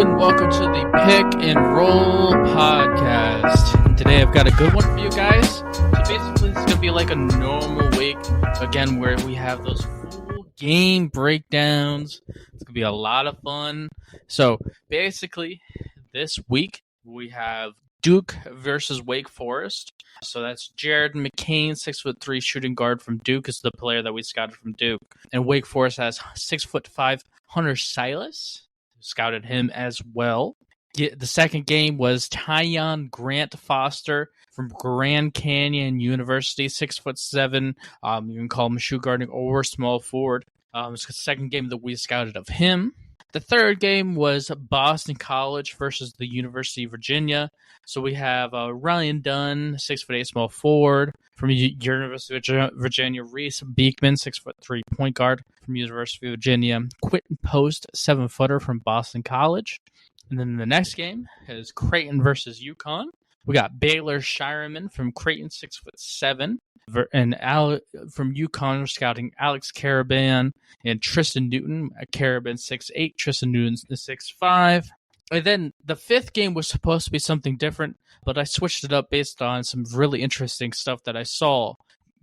and welcome to the Pick and Roll podcast. Today I've got a good one for you guys. So basically it's going to be like a normal week, again, where we have those full game breakdowns. It's going to be a lot of fun. So basically this week we have Duke versus Wake Forest. So that's Jared McCain, 6'3" shooting guard from Duke, is the player that we scouted from Duke. And Wake Forest has 6'5" Hunter Silas. Scouted him as well. The second game was Tyon Grant Foster from Grand Canyon University, 6'7". You can call him a shoot guarding or small forward. It's the second game that we scouted of him. The third game was Boston College versus the University of Virginia. So we have Ryan Dunn, 6'8" small forward from University of Virginia. Reese Beekman, 6'3" point guard from University of Virginia. Quentin Post, 7-footer from Boston College. And then the next game is Creighton versus UConn. We got Baylor Shireman from Creighton, 6'7". And from UConn, we're scouting Alex Caraban and Tristan Newton. Caraban 6'8", Tristan Newton 6'5". And then the fifth game was supposed to be something different, but I switched it up based on some really interesting stuff that I saw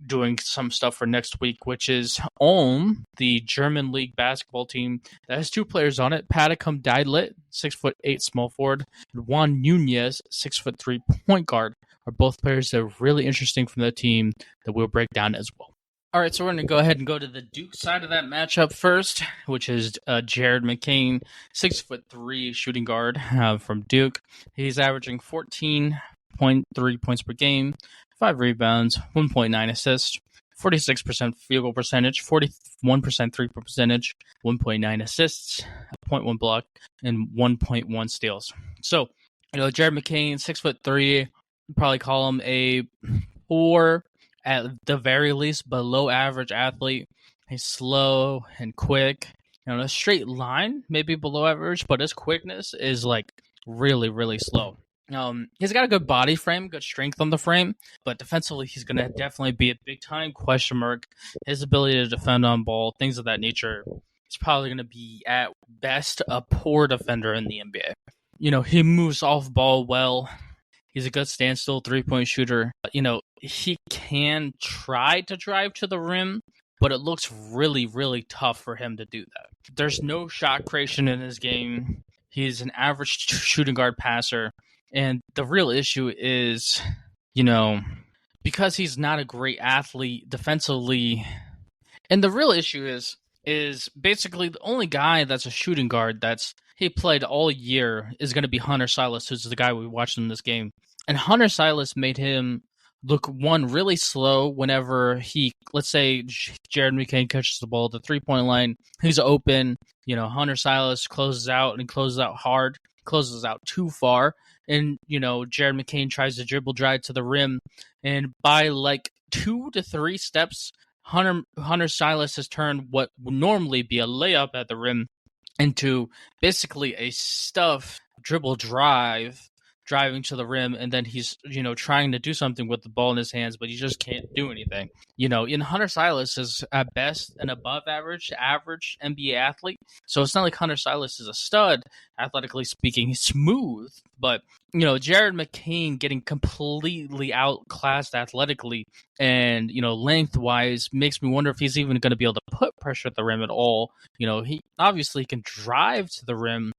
doing some stuff for next week, which is Ulm, the German league basketball team that has two players on it. Patakum Daidlit, 6'8" small forward, and Juan Nunez, 6'3" point guard, are both players that are really interesting from the team that we'll break down as well. All right, so we're going to go ahead and go to the Duke side of that matchup first, which is Jared McCain, 6'3" shooting guard from Duke. He's averaging 14.3 points per game, 5 rebounds, 1.9 assists, 46% field goal percentage, 41% three-point percentage, 1.9 assists, 0.1 block, and 1.1 steals. So, Jared McCain, 6'3", probably call him a 4, at the very least, below average athlete. He's slow and quick. A straight line, maybe below average, but his quickness is like really, really slow. He's got a good body frame, good strength on the frame, but defensively, he's going to definitely be a big-time question mark. His ability to defend on ball, things of that nature, he's probably going to be, at best, a poor defender in the NBA. He moves off ball well. He's a good standstill three-point shooter. He can try to drive to the rim, but it looks really, really tough for him to do that. There's no shot creation in his game. He's an average shooting guard passer. And the real issue is, because he's not a great athlete defensively. And the real issue is basically the only guy that's a shooting guard he played all year is going to be Hunter Silas, who's the guy we watched in this game. And Hunter Silas made him look, one, really slow whenever let's say Jared McCain catches the ball at the three-point line. He's open. Hunter Silas closes out, and he closes out hard, closes out too far. And, Jared McCain tries to dribble drive to the rim. And by like 2 to 3 steps, Hunter Silas has turned what would normally be a layup at the rim into basically a stuff dribble driving to the rim, and then he's, trying to do something with the ball in his hands, but he just can't do anything. In Hunter Silas is at best an above average NBA athlete. So it's not like Hunter Silas is a stud, athletically speaking. He's smooth, but, Jared McCain getting completely outclassed athletically and, lengthwise makes me wonder if he's even going to be able to put pressure at the rim at all. He obviously can drive to the rim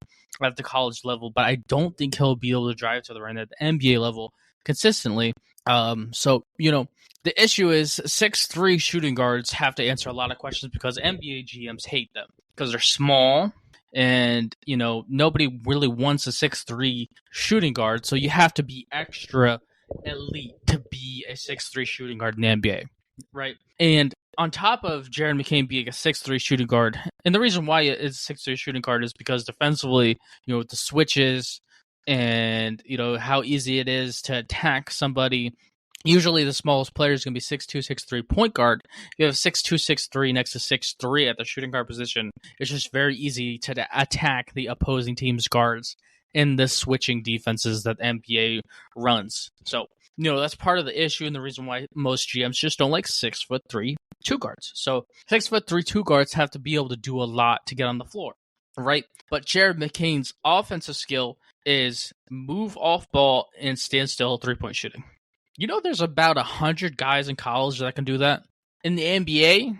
at the college level, but I don't think he'll be able to drive to the rim at the NBA level consistently. So, the issue is 6'3" shooting guards have to answer a lot of questions because NBA GMs hate them because they're small and, nobody really wants a 6'3" shooting guard. So you have to be extra elite to be a 6'3" shooting guard in the NBA, right? And on top of Jared McCain being a 6'3" shooting guard, and the reason why it's a 6'3" shooting guard is because defensively, with the switches and, how easy it is to attack somebody. Usually the smallest player is going to be 6'2", 6'3" point guard. You have 6'2", 6'3" next to 6'3" at the shooting guard position. It's just very easy to attack the opposing team's guards in the switching defenses that the NBA runs. So, that's part of the issue and the reason why most GMs just don't like 6'3" two guards. So 6'3" two guards have to be able to do a lot to get on the floor. right? But Jared McCain's offensive skill is move off ball and stand still 3-point shooting. You know, there's about 100 guys in college that can do that. In the NBA,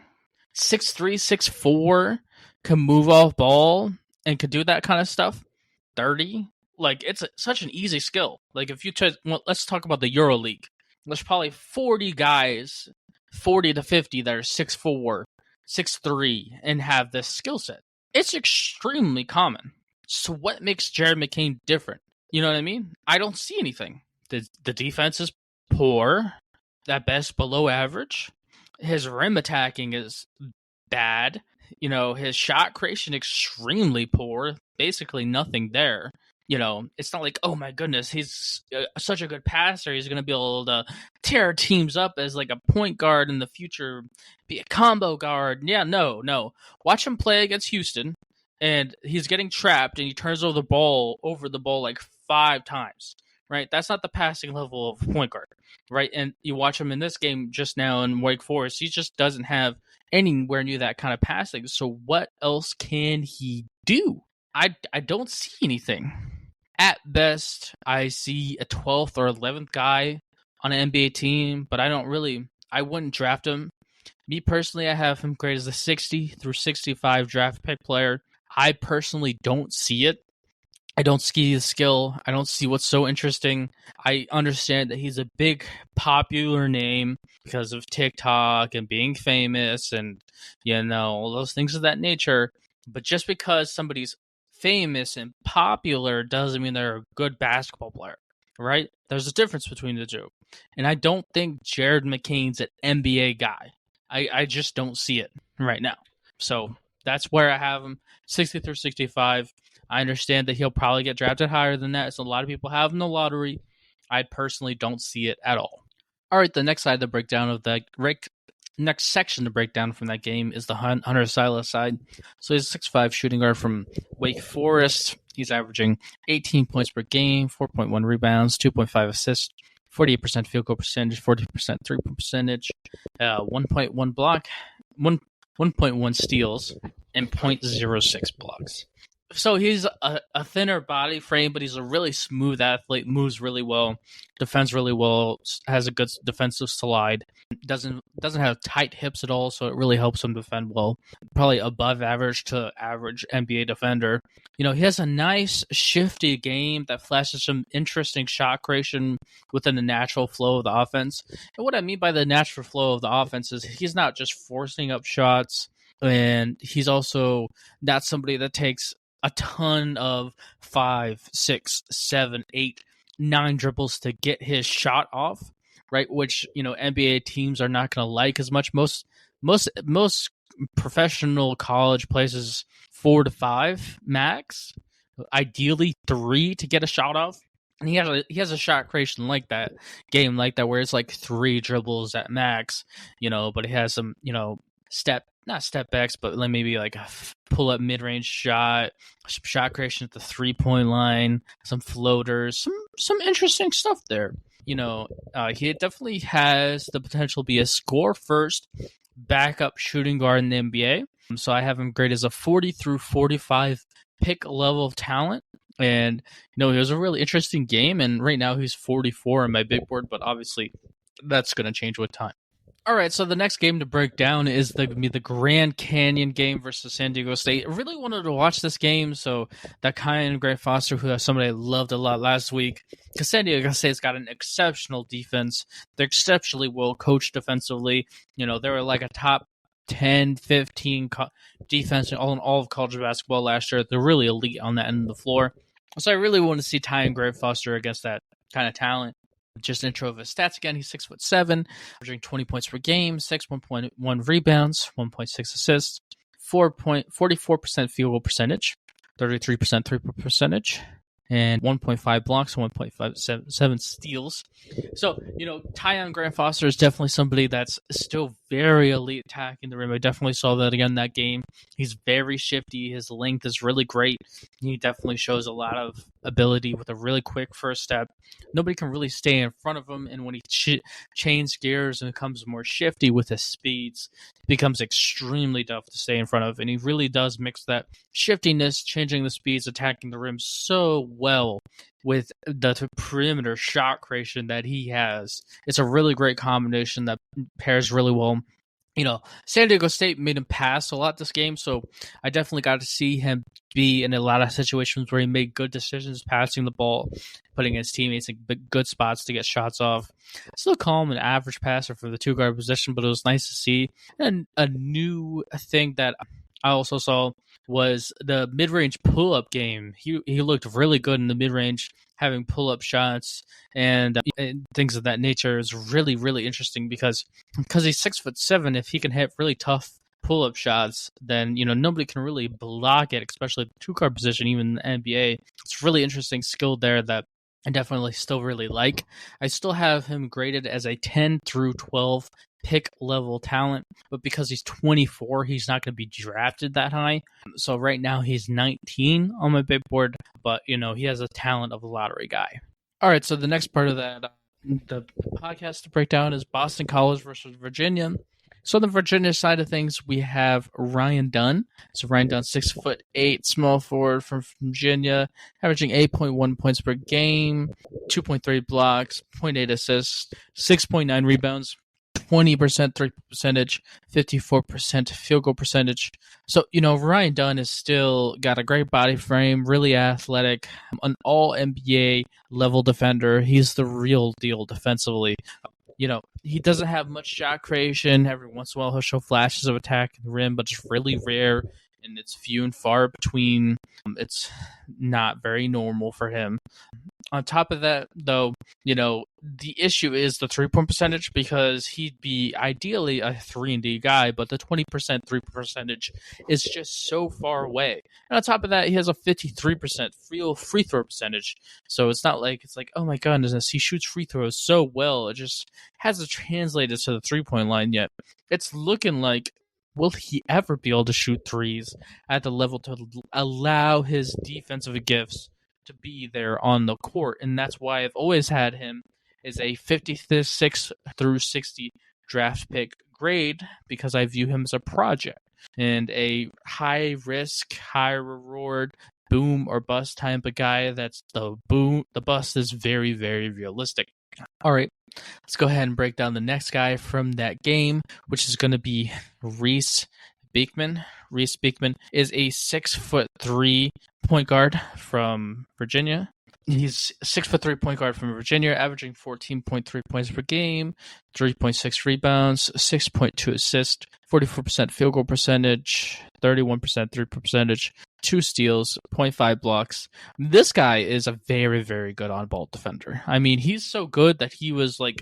6'3", 6'4", can move off ball and can do that kind of stuff. 30, like it's such an easy skill. Like if you let's talk about the EuroLeague. There's probably 40 guys, 40 to 50 that are 6'4", 6'3", and have this skill set. It's extremely common. So what makes Jared McCain different? You know what I mean? I don't see anything. The defense is poor, at best below average. His rim attacking is bad. You know, his shot creation extremely poor. Basically nothing there. You know, it's not like, oh my goodness, he's such a good passer. He's going to be able to tear teams up as like a point guard in the future, be a combo guard. Yeah, no. Watch him play against Houston, and he's getting trapped, and he turns over the ball like 5 times. Right, that's not the passing level of point guard. Right, and you watch him in this game just now in Wake Forest. He just doesn't have anywhere near that kind of passing. So what else can he do? I don't see anything. At best, I see a 12th or 11th guy on an NBA team, but I wouldn't draft him. Me personally, I have him graded as a 60 through 65 draft pick player. I personally don't see it. I don't see the skill. I don't see what's so interesting. I understand that he's a big popular name because of TikTok and being famous and, you know, all those things of that nature. But just because somebody's famous and popular doesn't mean they're a good basketball player, right? There's a difference between the two. And I don't think Jared McCain's an NBA guy. I just don't see it right now. So that's where I have him, 60 through 65. I understand that he'll probably get drafted higher than that, so a lot of people have him in the lottery. I personally don't see it at all. All right, the next side to break down of that, next section to break down from that game is the Hunter Silas side. So he's a 6'5" shooting guard from Wake Forest. He's averaging 18 points per game, 4.1 rebounds, 2.5 assists, 48% field goal percentage, 40% three-point percentage, 1.1 block, 1.1 steals, and 0.06 blocks. So he's a thinner body frame, but he's a really smooth athlete, moves really well, defends really well, has a good defensive slide, doesn't have tight hips at all, so it really helps him defend well. Probably above average to average NBA defender. You know, he has a nice shifty game that flashes some interesting shot creation within the natural flow of the offense. And what I mean by the natural flow of the offense is he's not just forcing up shots, and he's also not somebody that takes a ton of 5, 6, 7, 8, 9 dribbles to get his shot off, right? Which, you know, NBA teams are not going to like as much. Most professional college places 4 to 5 max, ideally 3 to get a shot off. And he has a shot creation like that, game like that, where it's like 3 dribbles at max, you know, but he has some, you know, not step backs, but maybe like a pull up mid range shot, some shot creation at the 3-point line, some floaters, some interesting stuff there. You know, he definitely has the potential to be a score first backup shooting guard in the NBA. So I have him graded as a 40 through 45 pick level of talent. And, you know, it was a really interesting game. And right now he's 44 on my big board, but obviously that's going to change with time. All right, so the next game to break down is the Grand Canyon game versus San Diego State. I really wanted to watch this game, so that Kyan and Grant Foster, who is somebody I loved a lot last week, because San Diego State's got an exceptional defense. They're exceptionally well coached defensively. You know, they were like a top 10, 15 defense in all of college basketball last year. They're really elite on that end of the floor. So I really want to see Ty and Grant Foster against that kind of talent. Just intro of his stats again. He's 6'7", averaging 20 points per game, 1.1 rebounds, 1.6 assists, 44% field goal percentage, 33% three-point percentage, and 1.5 blocks, 1.57 steals. So, you know, Tyon Grant Foster is definitely somebody that's still very elite attacking the rim. I definitely saw that again in that game. He's very shifty. His length is really great. He definitely shows a lot of ability with a really quick first step. Nobody can really stay in front of him, and when he changes gears and becomes more shifty with his speeds, it becomes extremely tough to stay in front of. And he really does mix that shiftiness, changing the speeds, attacking the rim so well with the perimeter shot creation that he has. It's a really great combination that pairs really well. San Diego State made him pass a lot this game, so I definitely got to see him be in a lot of situations where he made good decisions passing the ball, putting his teammates in good spots to get shots off. Still call him an average passer for the two-guard position, but it was nice to see. And a new thing that I also saw was the mid-range pull-up game. He looked really good in the mid-range, having pull-up shots and things of that nature. Is really, really interesting because he's 6'7", if he can hit really tough pull-up shots, then nobody can really block it, especially the two-guard position, even in the NBA. It's really interesting skill there that I definitely still really like. I still have him graded as a 10 through 12 pick level talent, but because he's 24, he's not going to be drafted that high. So right now he's 19 on my big board, but he has a talent of a lottery guy. All right, so the next part of that the podcast to break down is Boston College versus Virginia. So on the Virginia side of things, we have Ryan Dunn. So Ryan Dunn, 6'8", small forward from Virginia, averaging 8.1 points per game, 2.3 blocks, 0.8 assists, 6.9 rebounds, 20% three percentage, 54% field goal percentage. So, Ryan Dunn is still got a great body frame, really athletic, an all NBA level defender. He's the real deal defensively. He doesn't have much shot creation. Every once in a while, he'll show flashes of attack in the rim, but it's really rare and it's few and far between. It's not very normal for him. On top of that, though, the issue is the three-point percentage because he'd be ideally a 3-and-D guy, but the 20% three percentage is just so far away. And on top of that, he has a 53% free throw percentage. So it's not like oh my goodness, he shoots free throws so well. It just hasn't translated to the three-point line yet. It's looking like, will he ever be able to shoot threes at the level to allow his defensive gifts to be there on the court? And that's why I've always had him as a 56 through 60 draft pick grade, because I view him as a project and a high risk, high reward, boom or bust type of guy. That's the bust is very, very realistic. All right, let's go ahead and break down the next guy from that game, which is going to be Reese Beekman. Reese Beekman is a 6'3" point guard from Virginia. He's 6'3" point guard from Virginia, averaging 14.3 points per game, 3.6 rebounds, 6.2 assists, 44% field goal percentage, 31% three-point percentage, 2 steals, 0.5 blocks. This guy is a very, very good on-ball defender. I mean, he's so good that he was I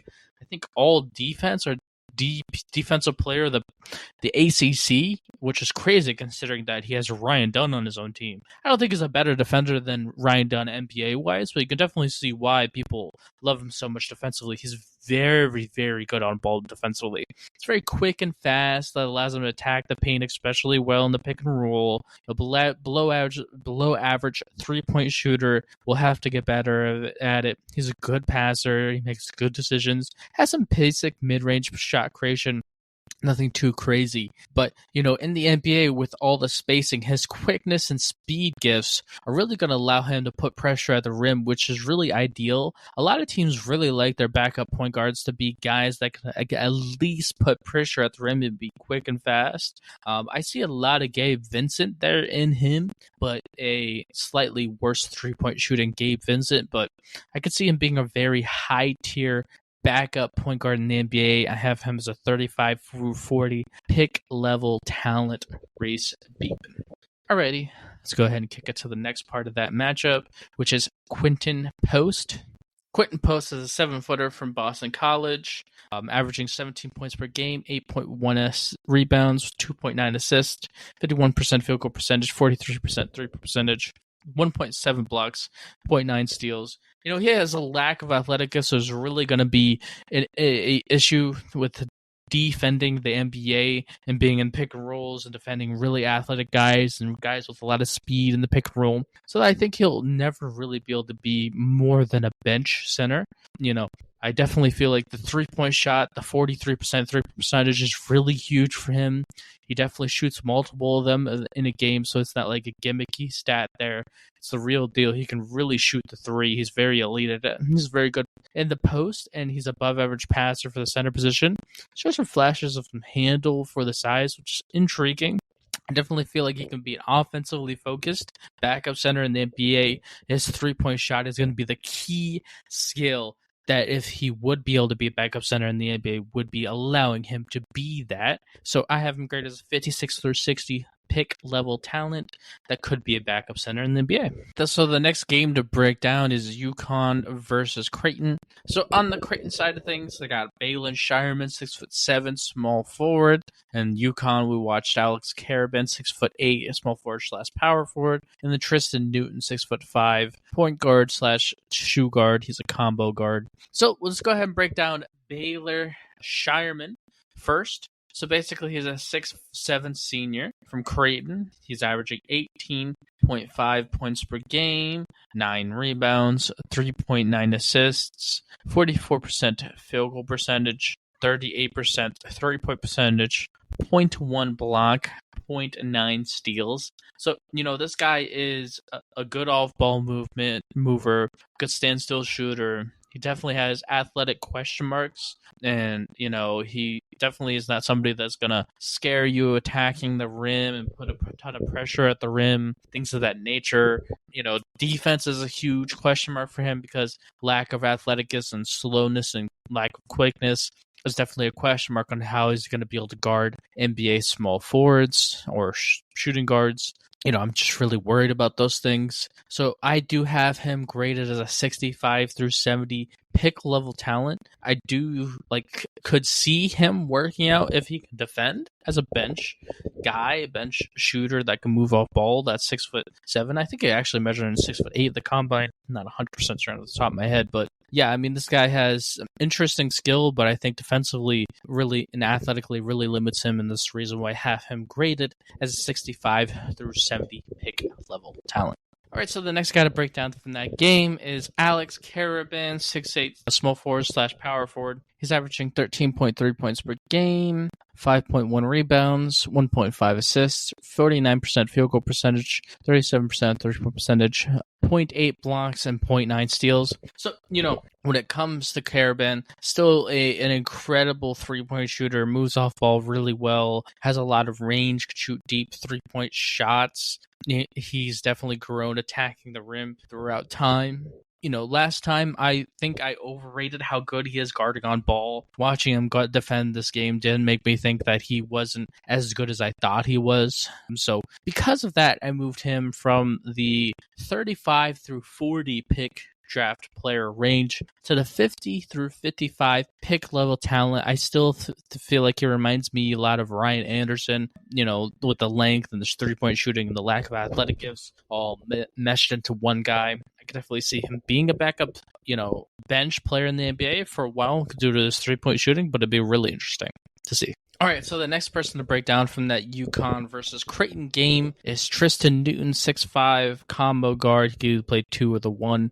think all defense or defensive player of the ACC, which is crazy considering that he has Ryan Dunn on his own team. I don't think he's a better defender than Ryan Dunn NBA-wise, but you can definitely see why people love him so much defensively. He's very, very good on ball defensively. It's very quick and fast. That allows him to attack the paint especially well in the pick and roll. A below average 3-point shooter. Will have to get better at it. He's a good passer. He makes good decisions. Has some basic mid-range shot creation. Nothing too crazy. But, in the NBA with all the spacing, his quickness and speed gifts are really going to allow him to put pressure at the rim, which is really ideal. A lot of teams really like their backup point guards to be guys that can at least put pressure at the rim and be quick and fast. I see a lot of Gabe Vincent there in him, but a slightly worse three-point shooting Gabe Vincent. But I could see him being a very high-tier backup point guard in the NBA. I have him as a 35 through 40 pick level talent, Reese Beekman. Alrighty, let's go ahead and kick it to the next part of that matchup, which is Quinton Post. Quinton Post is a 7-footer from Boston College, averaging 17 points per game, 8.1 rebounds, 2.9 assists, 51% field goal percentage, 43% three-point percentage, 1.7 blocks, 0.9 steals. He has a lack of athletic, so there's really going to be an issue with defending the NBA and being in pick and rolls and defending really athletic guys and guys with a lot of speed in the pick and roll. So I think he'll never really be able to be more than a bench center. I definitely feel like the 3-point shot, the 43% 3 percentage is really huge for him. He definitely shoots multiple of them in a game, so it's not like a gimmicky stat there. It's the real deal. He can really shoot the three. He's very elite at it. He's very good in the post, and he's above average passer for the center position. Shows some flashes of some handle for the size, which is intriguing. I definitely feel like he can be an offensively focused backup center in the NBA. His 3-point shot is going to be the key skill that if he would be able to be a backup center in the NBA would be allowing him to be that. So I have him graded as 56 through 60 pick level talent that could be a backup center in the NBA. So the next game to break down is UConn versus Creighton. So on the Creighton side of things, I got Balin Shireman, 6'7", small forward, and UConn we watched Alex Karabin, 6'8", a small forward / power forward, and then Tristan Newton, 6'5", point guard / shoe guard. He's a combo guard. So let's go ahead and break down Baylor Shireman first. So basically, he's a 6'7" senior from Creighton. He's averaging 18.5 points per game, 9 rebounds, 3.9 assists, 44% field goal percentage, 38% 3-point percentage, 0.1 block, 0.9 steals. So, this guy is a good off-ball mover, good standstill shooter. He definitely has athletic question marks, and, he definitely is not somebody that's going to scare you attacking the rim and put a ton of pressure at the rim, things of that nature. Defense is a huge question mark for him because lack of athleticism and slowness and lack of quickness is definitely a question mark on how he's going to be able to guard NBA small forwards or shooting guards. I'm just really worried about those things. So I do have him graded as a 65 through 70 pick level talent. I do could see him working out if he can defend as a bench guy, a bench shooter that can move off ball. That's 6'7". I think he actually measured in 6'8". The combine, I'm not 100% sure off the top of my head, but yeah, this guy has interesting skill, but I think defensively really and athletically really limits him, and this is the reason why I have him graded as a 65 through 70 pick level talent. All right, so the next guy to break down from that game is Alex Karabin, 6'8", a small forward / power forward. He's averaging 13.3 points per game, 5.1 rebounds, 1.5 assists, 49% field goal percentage, 37% 3-point percentage, 0.8 blocks, and 0.9 steals. So, when it comes to Karabin, still an incredible 3-point shooter, moves off ball really well, has a lot of range, could shoot deep 3-point shots. He's definitely grown attacking the rim throughout time. Last time I think I overrated how good he is guarding on ball. Watching him defend this game didn't make me think that he wasn't as good as I thought he was. So because of that, I moved him from the 35 through 40 pick draft player range to the 50 through 55 pick level talent. I still feel like he reminds me a lot of Ryan Anderson, with the length and the 3-point shooting and the lack of athletic gifts all meshed into one guy. I could definitely see him being a backup, bench player in the NBA for a while due to his 3-point shooting, but it'd be really interesting to see. All right, so the next person to break down from that UConn versus Creighton game is Tristan Newton, 6'5", combo guard. He played 2 of the 1.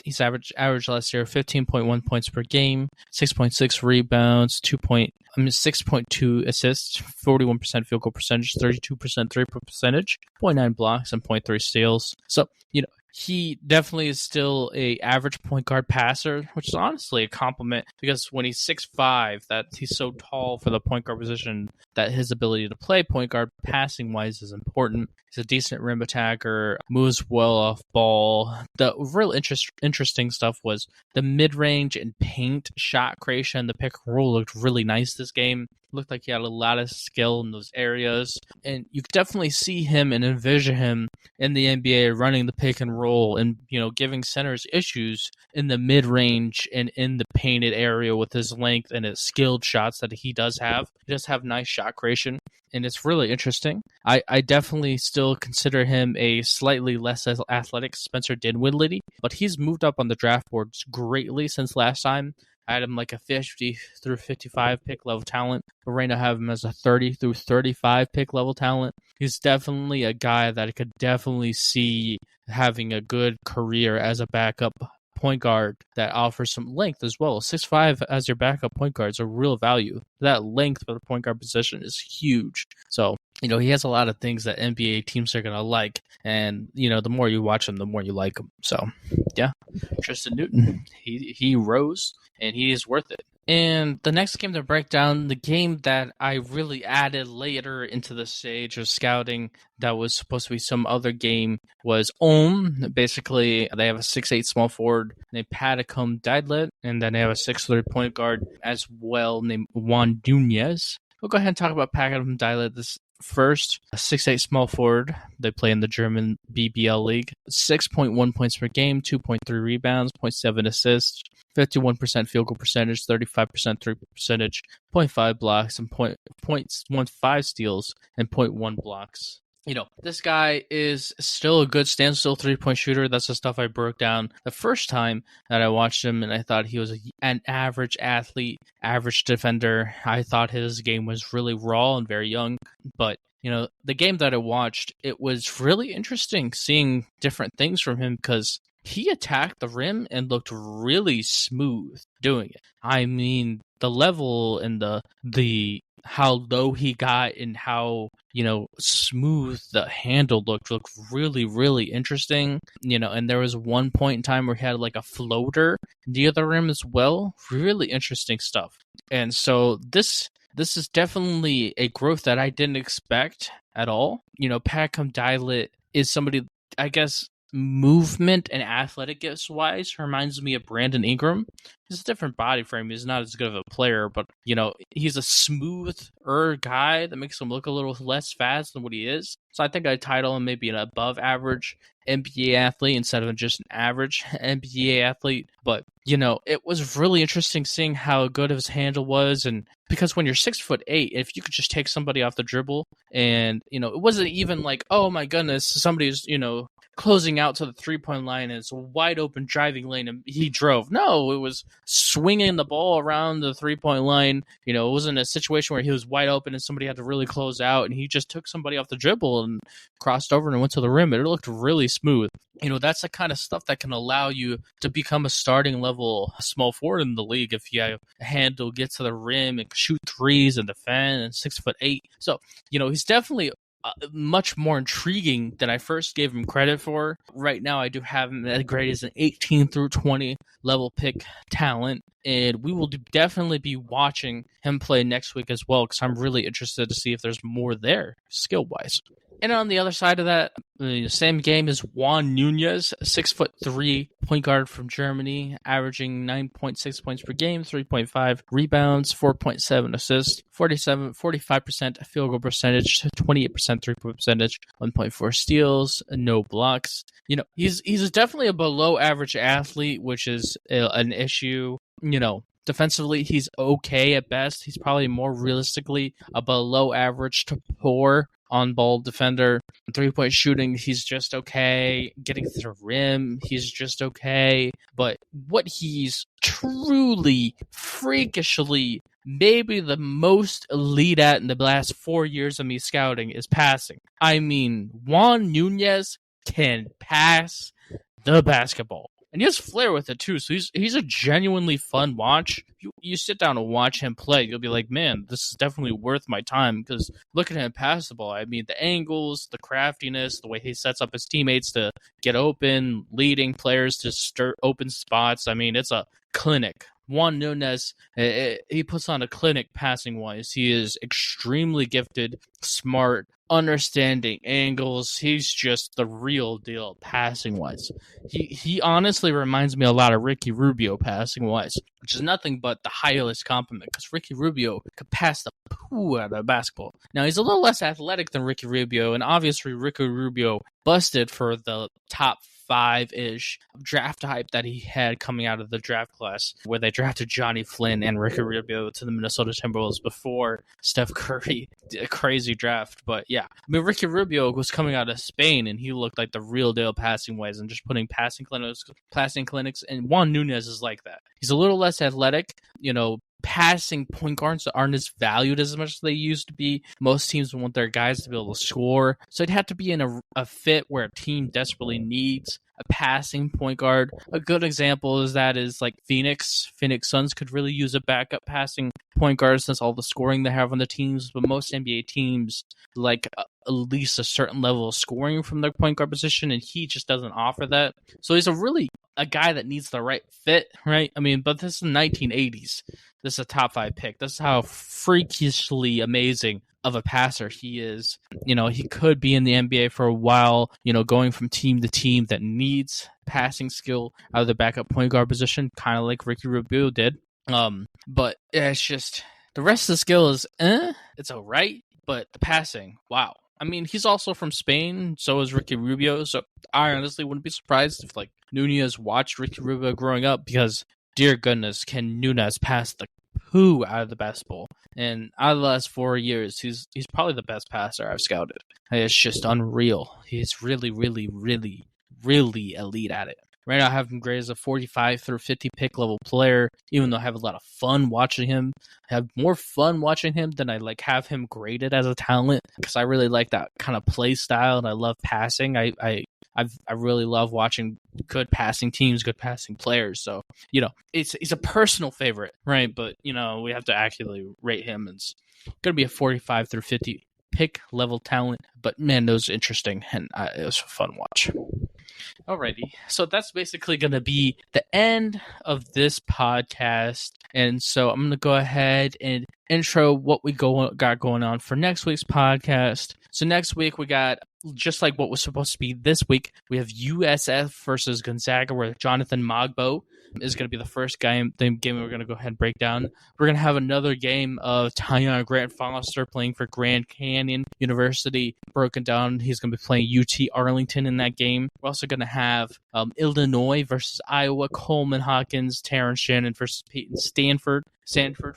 He's average last year, 15.1 points per game, 6.6 rebounds, 6.2 assists, 41% field goal percentage, 32% 3-point percentage, 0.9 blocks, and 0.3 steals. So, he definitely is still a average point guard passer, which is honestly a compliment because when he's 6'5", that he's so tall for the point guard position that his ability to play point guard passing wise is important. He's a decent rim attacker, moves well off ball. The real interesting stuff was the mid-range and paint shot creation. The pick and roll looked really nice this game. Looked like he had a lot of skill in those areas. And you could definitely see him and envision him in the NBA running the pick and roll and, giving centers issues in the mid-range and in the painted area with his length and his skilled shots that he does have. He does have nice shot creation, and it's really interesting. I definitely still consider him a slightly less athletic Spencer Dinwiddie, but he's moved up on the draft boards greatly since last time. I had him like a 50 through 55 pick level talent, but right now I have him as a 30 through 35 pick level talent. He's definitely a guy that I could definitely see having a good career as a backup point guard that offers some length as well. 6'5" as your backup point guard is a real value. That length for the point guard position is huge. So, he has a lot of things that NBA teams are going to like. And, the more you watch him, the more you like him. So, yeah, Tristan Newton, he rose and he is worth it. And the next game to break down, the game that I really added later into the stage of scouting that was supposed to be some other game, was Basically, they have a 6'8" small forward named Patacom Didlet, and then they have a 6'3" point guard as well named Juan Nunez. We'll go ahead and talk about Patacom Didlet this first. A 6'8" small forward. They play in the German BBL league. 6.1 points per game, 2.3 rebounds, 0.7 assists, 51% field goal percentage, 35% three-point percentage, 0.5 blocks, and 0.15 steals, and 0.1 blocks. This guy is still a good standstill three-point shooter. That's the stuff I broke down the first time that I watched him, and I thought he was an average athlete, average defender. I thought his game was really raw and very young, but the game that I watched, it was really interesting seeing different things from him because he attacked the rim and looked really smooth doing it. I mean, the level and the how low he got and how smooth the handle looked really, really interesting. And there was one point in time where he had like a floater near the rim as well. Really interesting stuff. And so this is definitely a growth that I didn't expect at all. Patacom Didlet is somebody, I guess, movement and athletic gifts wise reminds me of Brandon Ingram. He's a different body frame. He's not as good of a player, but he's a smoother guy that makes him look a little less fast than what he is. So I think I'd title him maybe an above average NBA athlete instead of just an average NBA athlete. But it was really interesting seeing how good his handle was, and because when you're 6'8", if you could just take somebody off the dribble, and it wasn't even like, oh my goodness, somebody's closing out to the 3-point line and it's a wide open driving lane and he drove. No, it was swinging the ball around the 3-point line. It wasn't a situation where he was wide open and somebody had to really close out, and he just took somebody off the dribble and crossed over and went to the rim. It looked really smooth. That's the kind of stuff that can allow you to become a starting level small forward in the league if you have a handle, get to the rim and shoot threes and defend, and 6'8". So, he's definitely much more intriguing than I first gave him credit for. Right now, I do have him as grade as an 18 through 20 level pick talent, and we will definitely be watching him play next week as well because I'm really interested to see if there's more there skill-wise. And on the other side of that, the same game is Juan Nunez, 6'3" point guard from Germany, averaging 9.6 points per game, 3.5 rebounds, 4.7 assists, 45% field goal percentage, 28% three-point percentage, 1.4 steals, no blocks. He's definitely a below average athlete, which is an issue. Defensively, he's okay at best. He's probably more realistically a below average to poor on-ball defender. 3-point shooting, he's just okay. Getting to the rim, he's just okay. But what he's truly, freakishly, maybe the most elite at in the last 4 years of me scouting is passing. I mean, Juan Nunez can pass the basketball. And he has flair with it too, so he's a genuinely fun watch. You sit down and watch him play, you'll be like, man, this is definitely worth my time, because look at him pass the ball. I mean, the angles, the craftiness, the way he sets up his teammates to get open, leading players to stir open spots. I mean, it's a clinic. Juan Nunez, he puts on a clinic passing-wise. He is extremely gifted, smart, understanding angles. He's just the real deal passing-wise. He honestly reminds me a lot of Ricky Rubio passing-wise, which is nothing but the highest compliment, because Ricky Rubio could pass the poo out of basketball. Now, he's a little less athletic than Ricky Rubio, and obviously Ricky Rubio busted for the top 5-ish draft hype that he had coming out of the draft class, where they drafted Johnny Flynn and Ricky Rubio to the Minnesota Timberwolves before Steph Curry. A crazy draft. But yeah, I mean, Ricky Rubio was coming out of Spain, and he looked like the real deal passing ways and just putting passing clinics. And Juan Nunez is like that. He's a little less athletic, passing point guards aren't as valued as much as they used to be. Most teams want their guys to be able to score. So it'd have to be in a fit where a team desperately needs a passing point guard. A good example is like Phoenix. Phoenix Suns could really use a backup passing point guard since all the scoring they have on the teams. But most NBA teams like at least a certain level of scoring from their point guard position, and he just doesn't offer that. So he's a guy that needs the right fit, right? I mean, but this is the 1980s. This is a top 5 pick. This is how freakishly amazing of a passer he is. He could be in the NBA for a while, going from team to team that needs passing skill out of the backup point guard position, kind of like Ricky Rubio did. But it's just the rest of the skill is it's all right, but the passing, wow. I mean, he's also from Spain, so is Ricky Rubio, so I honestly wouldn't be surprised if Nunez watched Ricky Rubio growing up, because dear goodness, can Nunez pass the poo out of the basketball. And out of the last 4 years, he's probably the best passer I've scouted. It's just unreal. He's really, really, really, really elite at it. Right now, I have him graded as a 45 through 50 pick level player, even though I have a lot of fun watching him. I have more fun watching him than I have him graded as a talent, because I really like that kind of play style, and I love passing. I really love watching good passing teams, good passing players. So, it's a personal favorite, right? But, we have to accurately rate him. It's going to be a 45 through 50 pick level talent. But, man, those are interesting, and it was a fun watch. Alrighty, so that's basically going to be the end of this podcast, and so I'm going to go ahead and intro what we got going on for next week's podcast. So next week we got, just like what was supposed to be this week, we have USF versus Gonzaga, where Jonathan Mogbo is going to be the first game we're going to go ahead and break down. We're going to have another game of Tyon Grant Foster playing for Grand Canyon University broken down. He's going to be playing UT Arlington in that game. We're also going to have Illinois versus Iowa, Coleman Hawkins, Terrence Shannon versus Peyton Stanford,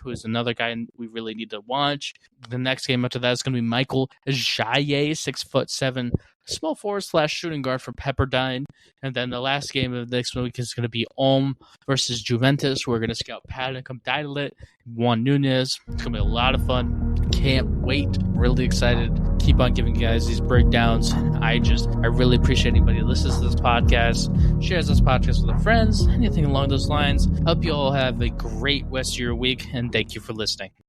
who is another guy we really need to watch. The next game after that is going to be Michael Jaye, 6'7", small forward / shooting guard for Pepperdine. And then the last game of next week is going to be Ulm versus Juventus. We're going to scout Panicum Didalit, Juan Nunez. It's going to be a lot of fun. Can't wait. Really excited. Keep on giving you guys these breakdowns. I really appreciate anybody who listens to this podcast, shares this podcast with their friends, anything along those lines. Hope you all have a great rest of your week, and thank you for listening.